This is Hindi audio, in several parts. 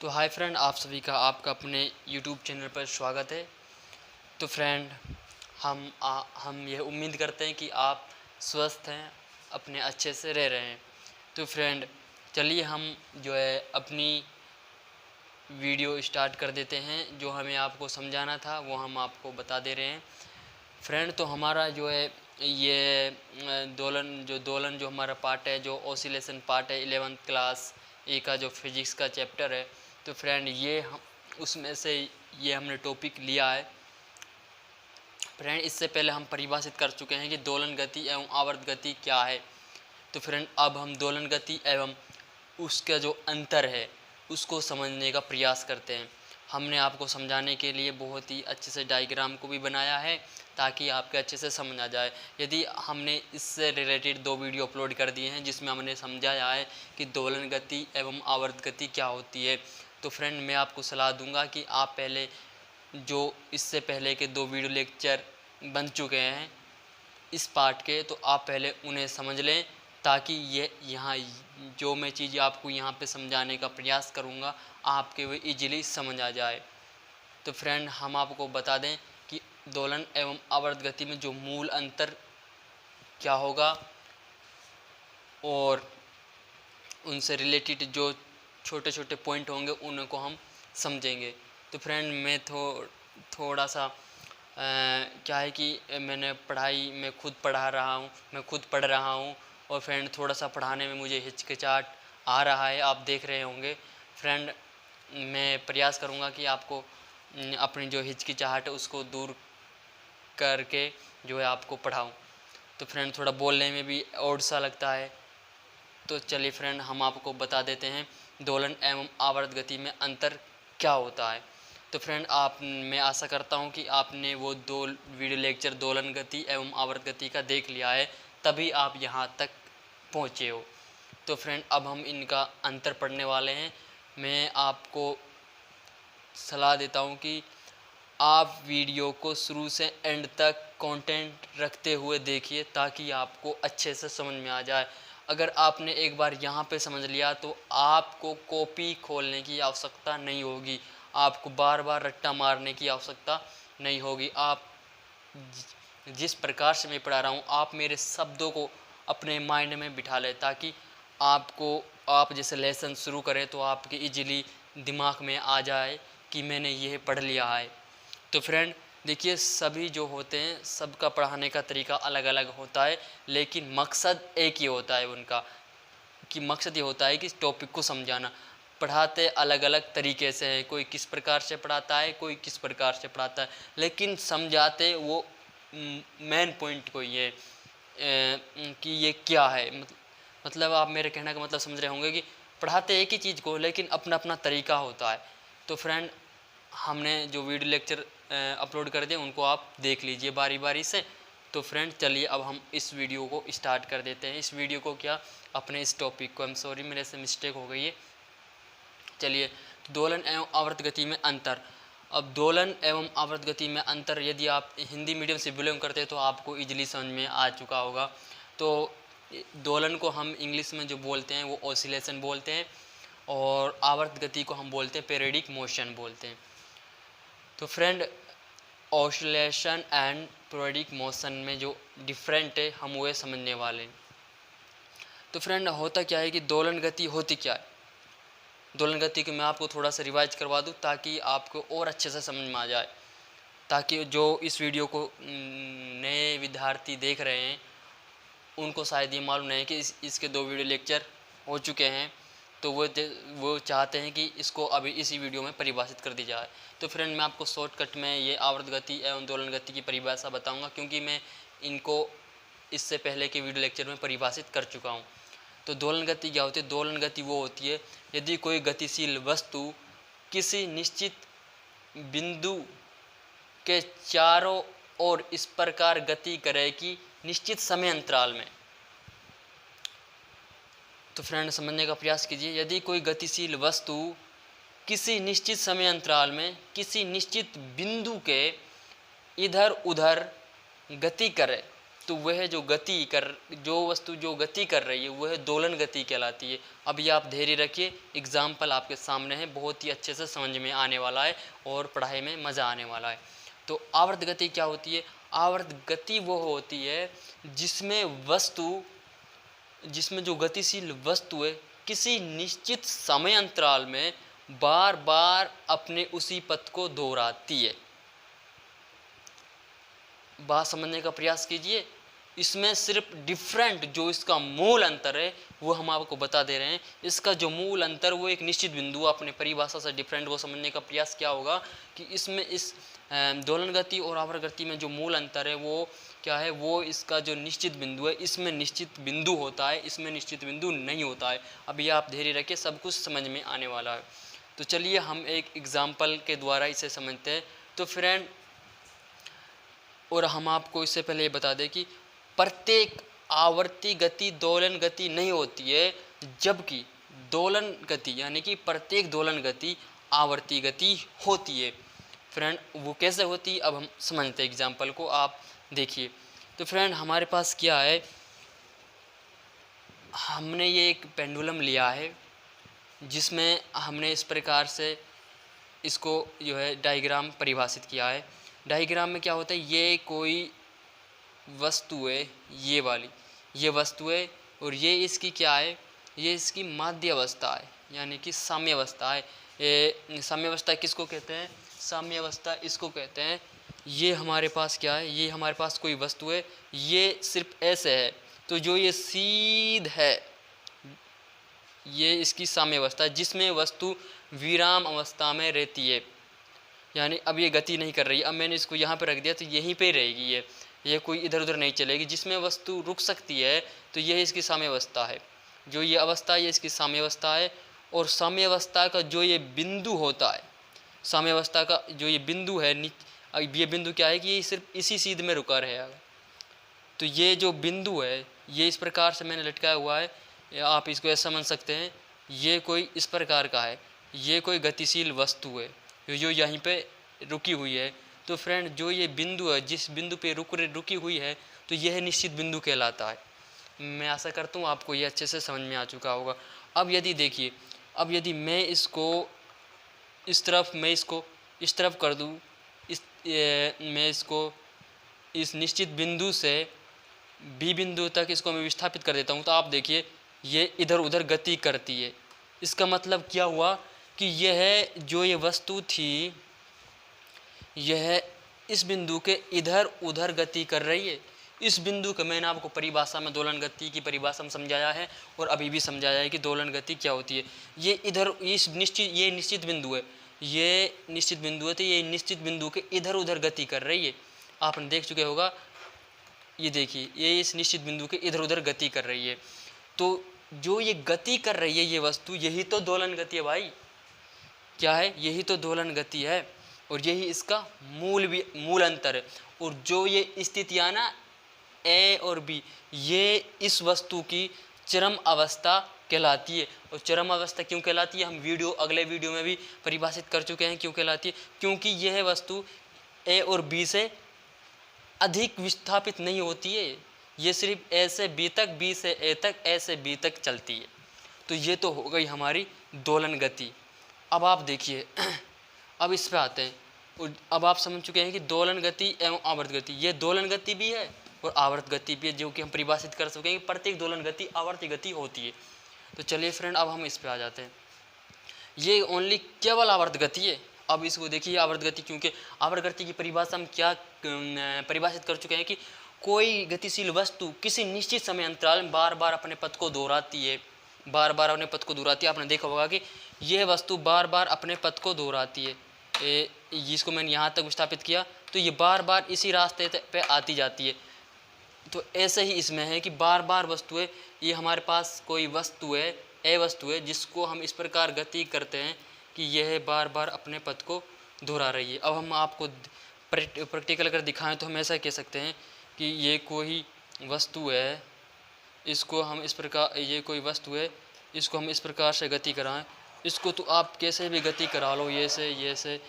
तो हाय फ्रेंड, आप सभी का आपका अपने यूट्यूब चैनल पर स्वागत है। तो फ्रेंड, हम यह उम्मीद करते हैं कि आप स्वस्थ हैं, अपने अच्छे से रह रहे हैं। तो फ्रेंड, चलिए हम जो है अपनी वीडियो स्टार्ट कर देते हैं। जो हमें आपको समझाना था वो हम आपको बता दे रहे हैं। फ्रेंड, तो हमारा जो है ये दोलन जो हमारा पार्ट है, जो ऑसिलेशन पार्ट है 11th क्लास ए का जो फिजिक्स का चैप्टर है। तो फ्रेंड, ये हम उसमें से ये हमने टॉपिक लिया है। फ्रेंड, इससे पहले हम परिभाषित कर चुके हैं कि दोलन गति एवं आवर्त गति क्या है। तो फ्रेंड, अब हम दोलन गति एवं उसका जो अंतर है उसको समझने का प्रयास करते हैं। हमने आपको समझाने के लिए बहुत ही अच्छे से डायग्राम को भी बनाया है ताकि आपके अच्छे से समझ आ जाए। यदि हमने इससे रिलेटेड 2 वीडियो अपलोड कर दिए हैं जिसमें हमने समझाया है कि दोलन गति एवं आवर्त गति क्या होती है। तो फ्रेंड, मैं आपको सलाह दूंगा कि आप पहले जो इससे पहले के 2 वीडियो लेक्चर बन चुके हैं इस पार्ट के, तो आप पहले उन्हें समझ लें ताकि ये यहाँ जो मैं चीज़ आपको यहाँ पे समझाने का प्रयास करूँगा आपके वो इजीली समझ आ जाए। तो फ्रेंड, हम आपको बता दें कि दोलन एवं आवर्त गति में जो मूल अंतर क्या होगा और उनसे रिलेटेड जो छोटे छोटे पॉइंट होंगे उनको हम समझेंगे। तो फ्रेंड, मैं थोड़ा सा क्या है कि मैंने पढ़ाई में खुद पढ़ रहा हूँ और फ्रेंड थोड़ा सा पढ़ाने में मुझे हिचकिचाहट आ रहा है, आप देख रहे होंगे। फ्रेंड, मैं प्रयास करूँगा कि आपको अपनी जो हिचकिचाहट है उसको दूर करके जो है आपको पढ़ाऊँ। तो फ्रेंड, थोड़ा बोलने में भी और सा लगता है। तो चलिए फ्रेंड, हम आपको बता देते हैं दोलन एवं आवर्त गति में अंतर क्या होता है। तो फ्रेंड, मैं आशा करता हूं कि आपने वो 2 वीडियो लेक्चर दोलन गति एवं आवर्त गति का देख लिया है, तभी आप यहां तक पहुंचे हो। तो फ्रेंड, अब हम इनका अंतर पढ़ने वाले हैं। मैं आपको सलाह देता हूं कि आप वीडियो को शुरू से एंड तक कंटेंट रखते हुए देखिए ताकि आपको अच्छे से समझ में आ जाए। अगर आपने एक बार यहाँ पे समझ लिया तो आपको कॉपी खोलने की आवश्यकता नहीं होगी, आपको बार बार रट्टा मारने की आवश्यकता नहीं होगी। आप जिस प्रकार से मैं पढ़ा रहा हूँ आप मेरे शब्दों को अपने माइंड में बिठा लें ताकि आप जैसे लेसन शुरू करें तो आपके इजीली दिमाग में आ जाए कि मैंने यह पढ़ लिया है। तो फ्रेंड देखिए, सभी जो होते हैं सबका पढ़ाने का तरीका अलग अलग होता है, लेकिन मकसद एक ही होता है उनका, कि मकसद ये होता है कि इस टॉपिक को समझाना। पढ़ाते अलग अलग तरीके से हैं, कोई किस प्रकार से पढ़ाता है, कोई किस प्रकार से पढ़ाता है, लेकिन समझाते वो मेन पॉइंट को ये कि ये क्या है। मतलब आप मेरे कहने का मतलब समझ रहे होंगे कि पढ़ाते एक ही चीज़ को लेकिन अपना अपना तरीका होता है। तो फ्रेंड, हमने जो वीडियो लेक्चर अपलोड कर दिए उनको आप देख लीजिए बारी बारी से। तो फ्रेंड, चलिए अब हम इस वीडियो को स्टार्ट कर देते हैं। इस वीडियो को क्या, अपने इस टॉपिक को, सॉरी मेरे से मिस्टेक हो गई है। चलिए, तो दोलन एवं आवर्त गति में अंतर। अब दोलन एवं आवर्त गति में अंतर यदि आप हिंदी मीडियम से बिलोंग करते हैं तो आपको ईजिली समझ में आ चुका होगा। तो दोलन को हम इंग्लिश में जो बोलते हैं वो ऑसिलेशन बोलते हैं और आवर्त गति को हम बोलते हैं पीरियडिक मोशन बोलते हैं। तो friend, oscillation and periodic motion में जो डिफरेंट है हम वो समझने वाले हैं। तो फ्रेंड, होता क्या है कि दोलन गति होती क्या है। दोलन गति को मैं आपको थोड़ा सा रिवाइज करवा दूं ताकि आपको और अच्छे से समझ में आ जाए, ताकि जो इस वीडियो को नए विद्यार्थी देख रहे हैं उनको शायद ये मालूम नहीं कि इसके 2 वीडियो लेक्चर हो चुके हैं, तो वो चाहते हैं कि इसको अभी इसी वीडियो में परिभाषित कर दी जाए। तो फ्रेंड, मैं आपको शॉर्टकट में ये आवर्त गति एवं दोलन गति की परिभाषा बताऊंगा क्योंकि मैं इनको इससे पहले के वीडियो लेक्चर में परिभाषित कर चुका हूं। तो दोलन गति क्या होती है। दोलन गति वो होती है यदि कोई गतिशील वस्तु किसी निश्चित बिंदु के चारों ओर इस प्रकार गति करे कि निश्चित समय अंतराल में। तो फ्रेंड, समझने का प्रयास कीजिए। यदि कोई गतिशील वस्तु किसी निश्चित समय अंतराल में किसी निश्चित बिंदु के इधर उधर गति करे तो वह जो वस्तु जो गति कर रही है वह दोलन गति कहलाती है। अब ये आप धैर्य रखिए, एग्जाम्पल आपके सामने है, बहुत ही अच्छे से समझ में आने वाला है और पढ़ाई में मज़ा आने वाला है। तो आवर्त गति क्या होती है? आवर्त गति वो होती है जिसमें जो गतिशील वस्तु है किसी निश्चित समय अंतराल में बार बार अपने उसी पथ को दोहराती है। बात समझने का प्रयास कीजिए। इसमें सिर्फ डिफरेंट जो इसका मूल अंतर है वो हम आपको बता दे रहे हैं। इसका जो मूल अंतर वो एक निश्चित बिंदु, अपने परिभाषा से डिफरेंट वो समझने का प्रयास क्या होगा कि इसमें इस दोलन गति और आवर्त गति में जो मूल अंतर है वो क्या है? वो इसका जो निश्चित बिंदु है, इसमें निश्चित बिंदु होता है, इसमें निश्चित बिंदु नहीं होता है। अब ये आप धैर्य रखिए, सब कुछ समझ में आने वाला है। तो चलिए हम एक एग्जाम्पल के द्वारा इसे समझते हैं। तो फ्रेंड, और हम आपको इससे पहले ये बता दें कि प्रत्येक आवर्ती गति दोलन गति नहीं होती है, जबकि दोलन गति यानी कि प्रत्येक दोलन गति आवर्ती गति होती है। फ्रेंड, वो कैसे होती है अब हम समझते हैं एग्जाम्पल को, आप देखिए। तो फ्रेंड, हमारे पास क्या है, हमने ये एक पेंडुलम लिया है जिसमें हमने इस प्रकार से इसको जो है डायग्राम परिभाषित किया है। डायग्राम में क्या होता है, ये कोई वस्तु है, ये वाली ये वस्तु है और ये इसकी क्या है, ये इसकी माध्य अवस्था है यानी कि साम्य अवस्था है। ये साम्य अवस्था किसको कहते हैं? साम्य अवस्था इसको कहते हैं। ये हमारे पास क्या है, ये हमारे पास कोई वस्तु है, ये सिर्फ ऐसे है, तो जो ये सीध है ये इसकी साम्य अवस्था है जिसमें वस्तु विराम अवस्था में रहती है, यानी अब ये गति नहीं कर रही। अब मैंने इसको यहाँ पे रख दिया तो यहीं पे रहेगी, ये कोई इधर उधर नहीं चलेगी। जिसमें वस्तु रुक सकती है तो यह इसकी साम्य अवस्था है। जो ये अवस्था है ये इसकी साम्य अवस्था है। और साम्य अवस्था का जो ये बिंदु होता है, साम्य अवस्था का जो ये बिंदु है, अब ये बिंदु क्या है कि ये सिर्फ इसी सीध में रुका रहेगा। तो ये जो बिंदु है ये इस प्रकार से मैंने लटकाया हुआ है, आप इसको ऐसा समझ सकते हैं, ये कोई इस प्रकार का है, ये कोई गतिशील वस्तु है जो यहीं पे रुकी हुई है। तो फ्रेंड, जो ये बिंदु है, जिस बिंदु पे रुकी हुई है, तो यह निश्चित बिंदु कहलाता है। मैं आशा करता हूँ आपको ये अच्छे से समझ में आ चुका होगा। अब यदि देखिए, अब यदि मैं इसको इस तरफ कर दूँ, मैं इसको इस निश्चित बिंदु से बी बिंदु तक इसको मैं विस्थापित कर देता हूँ, तो आप देखिए ये इधर उधर गति करती है। इसका मतलब क्या हुआ कि यह जो ये वस्तु थी यह इस बिंदु के इधर उधर गति कर रही है। इस बिंदु को मैंने आपको परिभाषा में दोलन गति की परिभाषा में समझाया है और अभी भी समझाया है कि दोलन गति क्या होती है। ये निश्चित बिंदु है, ये निश्चित बिंदु है, तो ये निश्चित बिंदु के इधर उधर गति कर रही है। आपने देख चुके होगा, ये देखिए ये इस निश्चित बिंदु के इधर उधर गति कर रही है। तो जो ये गति कर रही है ये वस्तु, यही तो दोलन गति है भाई। क्या है? यही तो दोलन गति है और यही इसका मूल अंतर है। और जो ये स्थितियाँ ना ए और बी, ये इस वस्तु की चरम अवस्था कहलाती है। और चरम अवस्था क्यों कहलाती है, हम अगले वीडियो में भी परिभाषित कर चुके हैं क्यों कहलाती है। क्योंकि यह वस्तु ए और बी से अधिक विस्थापित नहीं होती है, ये सिर्फ ए से बी तक, बी से ए तक, ए से बी तक चलती है। तो ये तो हो गई हमारी दोलन गति। अब आप देखिए अब इस पे आते हैं। और अब आप समझ चुके हैं कि दोलन गति एवं आवर्त गति, ये दोलन गति भी है और आवर्त गति भी है, जो कि हम परिभाषित कर सकें कि प्रत्येक दोलन गति आवर्ती गति होती है। तो चलिए फ्रेंड, अब हम इस पे आ जाते हैं। ये ओनली केवल आवर्त गति है। अब इसको देखिए आवर्त गति, क्योंकि आवर्त गति की परिभाषा हम क्या परिभाषित कर चुके हैं कि कोई गतिशील वस्तु किसी निश्चित समय अंतराल में बार बार अपने पथ को दोहराती है, बार बार अपने पथ को दोहराती है। आपने देखा होगा कि यह वस्तु बार बार अपने पथ को दोहराती है। जिसको मैंने यहाँ तक विस्थापित किया तो ये बार बार इसी रास्ते पे आती जाती है। तो ऐसे ही इसमें है कि बार बार वस्तुएं, ये हमारे पास कोई वस्तु है, ए वस्तु है, जिसको हम इस प्रकार गति करते हैं कि यह बार बार अपने पथ को दोहरा रही है। अब हम आपको प्रैक्टिकल कर दिखाएं तो हम ऐसा कह सकते हैं कि ये कोई वस्तु है, इसको हम इस प्रकार, ये कोई वस्तु है, इसको हम इस प्रकार से गति कराएं। इसको तो आप कैसे भी गति करा लो, ये से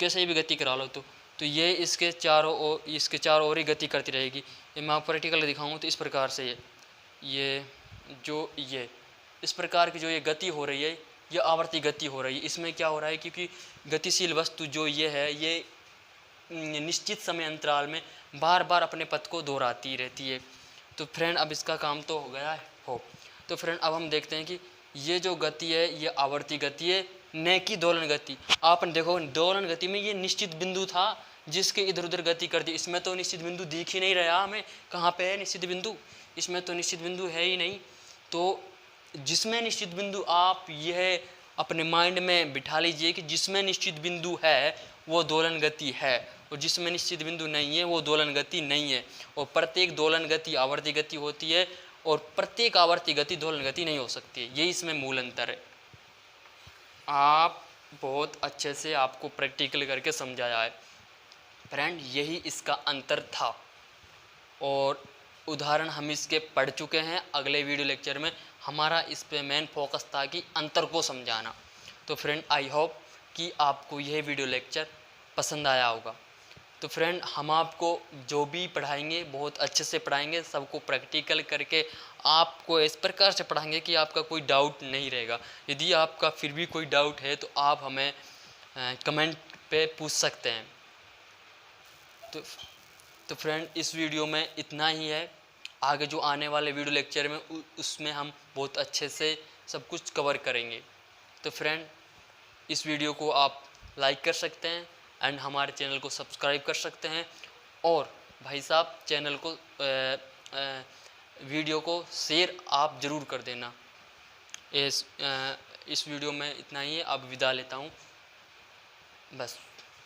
कैसे भी गति करा लो, तो तो ये इसके चारों ओर ही गति करती रहेगी। ये मैं आपको प्रैक्टिकल दिखाऊँ तो इस प्रकार से ये इस प्रकार की जो ये गति हो रही है, ये आवर्ती गति हो रही है। इसमें क्या हो रहा है, क्योंकि गतिशील वस्तु जो ये है, ये निश्चित समय अंतराल में बार बार अपने पथ को दोहराती रहती है। तो फ्रेंड अब इसका काम तो हो गया हो। तो फ्रेंड अब हम देखते हैं कि ये जो गति है ये आवर्ती गति है, न कि दोलन गति। आपने देखो दोलन गति में ये निश्चित बिंदु था जिसके इधर उधर गति कर दी। इसमें तो निश्चित बिंदु दिख ही नहीं रहा हमें, कहाँ पे है निश्चित बिंदु, इसमें तो निश्चित बिंदु है ही नहीं। तो जिसमें निश्चित बिंदु, आप यह अपने माइंड में बिठा लीजिए कि जिसमें निश्चित बिंदु है वो दोलन गति है, और जिसमें निश्चित बिंदु नहीं है वो दोलन गति नहीं है। और प्रत्येक दोलन गति आवर्ती गति होती है और प्रत्येक आवर्ती गति दोलन गति नहीं हो सकती है। यही इसमें मूल अंतर है। आप बहुत अच्छे से आपको प्रैक्टिकल करके समझाया है फ्रेंड, यही इसका अंतर था और उदाहरण हम इसके पढ़ चुके हैं। अगले वीडियो लेक्चर में हमारा इस पे मेन फोकस था कि अंतर को समझाना। तो फ्रेंड आई होप कि आपको यह वीडियो लेक्चर पसंद आया होगा। तो फ्रेंड हम आपको जो भी पढ़ाएंगे बहुत अच्छे से पढ़ाएंगे, सबको प्रैक्टिकल करके आपको इस प्रकार से पढ़ाएंगे कि आपका कोई डाउट नहीं रहेगा। यदि आपका फिर भी कोई डाउट है तो आप हमें कमेंट पे पूछ सकते हैं। तो फ्रेंड इस वीडियो में इतना ही है। आगे जो आने वाले वीडियो लेक्चर में उसमें हम बहुत अच्छे से सब कुछ कवर करेंगे। तो फ्रेंड इस वीडियो को आप लाइक कर सकते हैं एंड हमारे चैनल को सब्सक्राइब कर सकते हैं, और भाई साहब चैनल को वीडियो को शेयर आप ज़रूर कर देना। इस वीडियो में इतना ही है। अब विदा लेता हूँ बस।